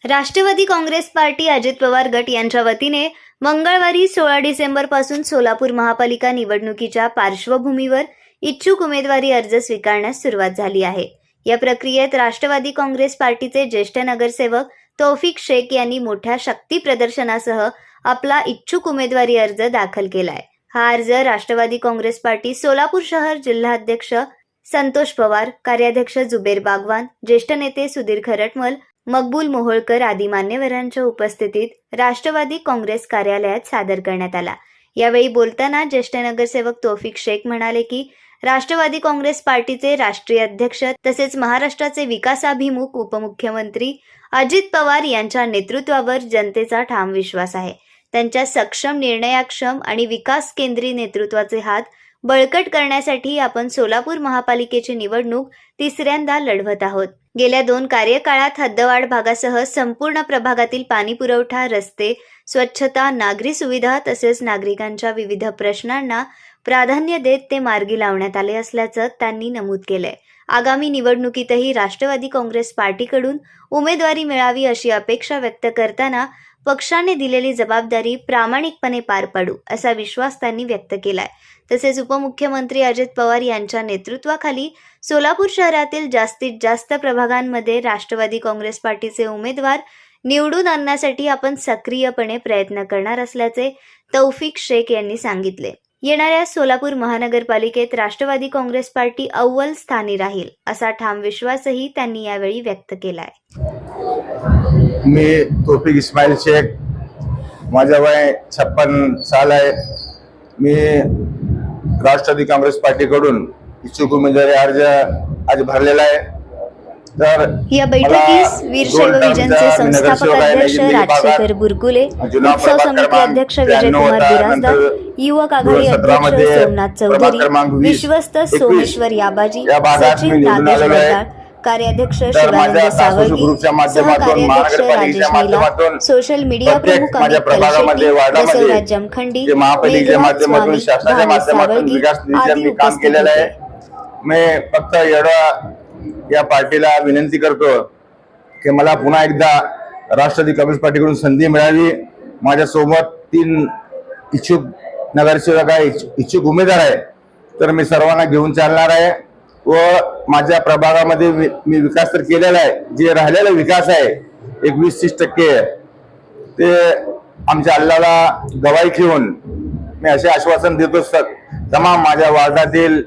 Rashtrawadi Congress party Ajit Pawar गट यांच्या वतीने मंगळवारी 16 डिसेंबर पासून सोलापूर महापालिका निवडणुकीच्या पार्श्वभूमीवर इच्छुक उमेदवारी अर्ज स्वीकारण्यास सुरुवात झाली आहे। या प्रक्रियेत राष्ट्रवादी काँग्रेस पार्टीचे ज्येष्ठ नगरसेवक तौफिक शेख यांनी मोठ्या शक्ती प्रदर्शनासह आपला इच्छुक उमेदवारी अर्ज दाखल केलाय। हा अर्ज राष्ट्रवादी काँग्रेस पार्टी सोलापूर शहर जिल्हाध्यक्ष संतोष पवार, कार्याध्यक्ष जुबेर बागवान, ज्येष्ठ नेते सुधीर खरटमल, मकबूल मोहोळकर आदी मान्यवरांच्या उपस्थितीत राष्ट्रवादी काँग्रेस कार्यालयात सादर करण्यात आला। यावेळी बोलताना ज्येष्ठ नगरसेवक तौफिक शेख म्हणाले की राष्ट्रवादी काँग्रेस पार्टीचे राष्ट्रीय अध्यक्ष तसेच महाराष्ट्राचे विकासाभिमुख उपमुख्यमंत्री अजित पवार यांच्या नेतृत्वावर जनतेचा ठाम विश्वास आहे। त्यांच्या सक्षम, निर्णयाक्षम आणि विकास केंद्री नेतृत्वाचे हात बळकट करण्यासाठी आपण सोलापूर महापालिकेची निवडणूक तिसऱ्यांदा लढवत आहोत। गेल्या 2 कार्यकाळात हद्दवाढ भागासह संपूर्ण प्रभागातील पाणी पुरवठा, रस्ते, स्वच्छता, नागरी सुविधा तसेच नागरिकांच्या विविध प्रश्नांना प्राधान्य देत ते मार्गी लावण्यात आले असल्याचं त्यांनी नमूद केलंय। आगामी निवडणुकीतही राष्ट्रवादी काँग्रेस पार्टीकडून उमेदवारी मिळावी अशी अपेक्षा व्यक्त करताना पक्षाने दिलेली जबाबदारी प्रामाणिकपणे पार पाडू असा विश्वास त्यांनी व्यक्त केलाय। तसेच उपमुख्यमंत्री अजित पवार यांच्या नेतृत्वाखाली सोलापूर शहरातील जास्तीत जास्त प्रभागांमध्ये राष्ट्रवादी काँग्रेस पार्टीचे उमेदवार निवडून आणण्यासाठी आपण सक्रियपणे प्रयत्न करणार असल्याचे तौफिक शेख यांनी सांगितले। येणाऱ्या सोलापूर महानगरपालिकेत राष्ट्रवादी काँग्रेस पार्टी अव्वल स्थानी राहील असा ठाम विश्वासही त्यांनी यावेळी व्यक्त केलाय। मी तौफिक इस्माईल शेख, माझं वय 56 साल आहे। मी राष्ट्रवादी काँग्रेस पार्टीकडून इच्छुक उमेदवारी अर्ज आज भरलेला आहे। तर या बैठकीस वीरशैव विजनचे संस्थापक अध्यक्ष राजशेखर बुरकुले, उत्सव समिती अध्यक्ष विजय कुमार बिराजदार, युवक आघाडी अध्यक्ष सोमनाथ चौधरी, विश्वस्त सोमेश्वर याबाजी, सचिव नागेश बरदाळ, कार्याध्यक्ष शिवानंद सावळगी, सहकार्याध्यक्ष राजेश नीला, सोशल मीडिया प्रमुख अमित कलशेट्टी, बसवराज जमखंडी, मेघनाथ स्वामी, भावेश सावळगी आदी उपस्थित होते। मैं फक्त एवढा या पार्टीला विनंती करतो की मला पुन्हा एकदा राष्ट्रवादी काँग्रेस पार्टीकडून संधी मिळावी। माझ्या सोबत 3 इच्छुक नगरसेवक आहे, इच्छुक उमेदवार आहे। तर मी सर्वांना घेऊन चालणार आहे व माझ्या प्रभागामध्ये मी विकास तर केलेला आहे। जे राहिलेला विकास आहे 21-30% ते आमच्या अल्लाला गवाही ठेवून मी असे आश्वासन देतो तमाम माझ्या वार्डातील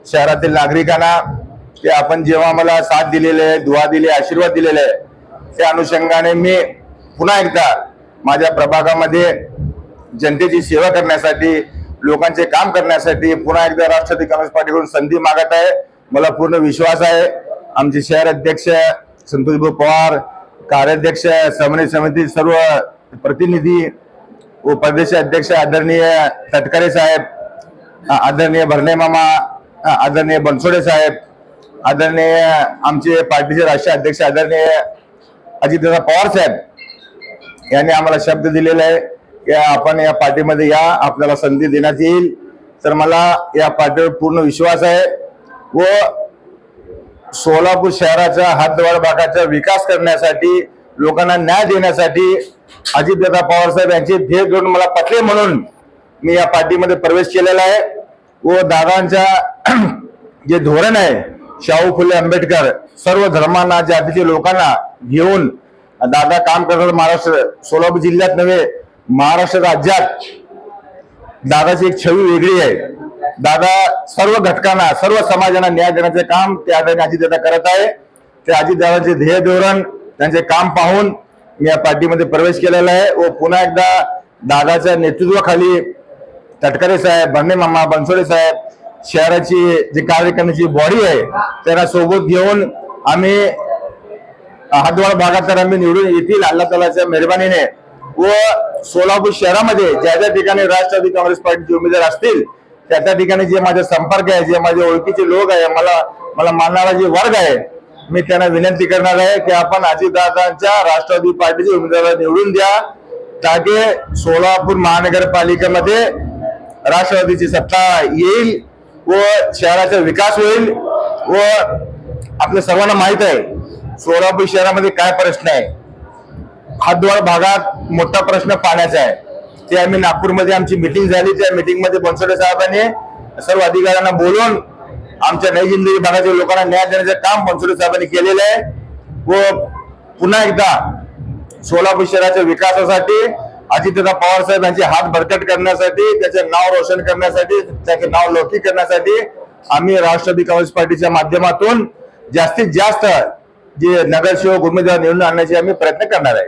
शहरातील नागरिकांना की आपण जेव्हा मला साथ दिलेले आहे, दुआ दिली, आशीर्वाद दिलेले आहे, त्या अनुषंगाने मी पुन्हा एकदा माझ्या प्रभागामध्ये जनतेची सेवा करण्यासाठी, लोकांचे काम करण्यासाठी पुन्हा एकदा राष्ट्रवादी काँग्रेस पार्टीकडून संधी मागत आहे। मला पूर्ण विश्वास आहे आमचे शहर अध्यक्ष संतोष पवार, कार्याध्यक्ष, समन्वय समिती सर्व प्रतिनिधी व प्रदेश अध्यक्ष आदरणीय तटकरे साहेब, आदरणीय भरणे मामा, आदरणीय बनसोडे साहेब, आदरणीय आमचे पार्टीचे राष्ट्रीय अध्यक्ष आदरणीय अजितदादा पवार साहेब यांनी आम्हाला शब्द दिलेला आहे की आपण या पार्टीमध्ये या, आपल्याला संधी देण्यात येईल। तर मला या पार्टीवर पूर्ण विश्वास आहे व सोलापूर शहराचा हद्दवाढ भागाचा विकास करण्यासाठी, लोकांना न्याय देण्यासाठी अजितदादा पवार साहेब यांचे ध्येय घेऊन मला पटले म्हणून मी या पार्टीमध्ये प्रवेश केलेला आहे व दादांच्या जे धोरण आहे शाहू फुले आंबेडकर, सर्व धर्मांना, जातीच्या लोकांना घेऊन दादा काम करतात। महाराष्ट्र, सोलापूर जिल्ह्यात नव्हे महाराष्ट्र राज्यात दादाची एक छवी वेगळी आहे। दादा सर्व घटकांना, सर्व समाजाला न्याय देण्याचे काम ते आदरणीय अजितदादा करत आहे। ते अजितदादांचे ध्येय धोरण, त्यांचे काम पाहून मी या पार्टीमध्ये प्रवेश केलेला आहे व पुन्हा एकदा दादाच्या नेतृत्वाखाली तटकरे साहेब, भरणे मामा, बनसोडे साहेब, शहराची जी कार्य करण्याची बॉडी आहे त्यांना सोबत घेऊन आम्ही हद्दवाढ भागात तर आम्ही निवडून येतील अल्लाह तालाच्या मेहरबानीने। व सोलापूर शहरामध्ये ज्या ज्या ठिकाणी राष्ट्रवादी काँग्रेस पार्टीचे उमेदवार असतील त्या त्या ठिकाणी जे माझे संपर्क आहे, जे माझे ओळखीचे लोक आहे, मला मानणारा जे वर्ग आहे, मी त्यांना विनंती करणार आहे की आपण अजितदादांच्या राष्ट्रवादी पार्टीचे उमेदवार निवडून द्या ताकि सोलापूर महानगरपालिकेमध्ये राष्ट्रवादीची सत्ता येईल व शहराचा विकास होईल। व आपल्या सर्वांना माहित आहे सोलापूर शहरामध्ये काय प्रश्न आहे। हातद्वार भागात मोठा प्रश्न पाण्याचा आहे. ते आम्ही नागपूरमध्ये आमची मिटिंग झाली. त्या मिटिंग मध्ये बनसोडे साहेबांनी सर्व अधिकाऱ्यांना बोलून आमच्या नई जिंदगी भागातील लोकांना न्याय देण्याचं काम बनसोडे साहेबांनी केलेलं आहे. व पुन्हा एकदा सोलापूर शहराच्या विकासासाठी अजितदादा पवार साहेब यांचे हात बळकट करण्यासाठी, त्याचे नाव रोशन करण्यासाठी, त्याचे नाव लौकिक करण्यासाठी आम्ही राष्ट्रवादी काँग्रेस पार्टीच्या माध्यमातून जास्तीत जास्त जे नगरसेवक उमेदवार निवडून आणण्याचे आम्ही प्रयत्न करणार आहे.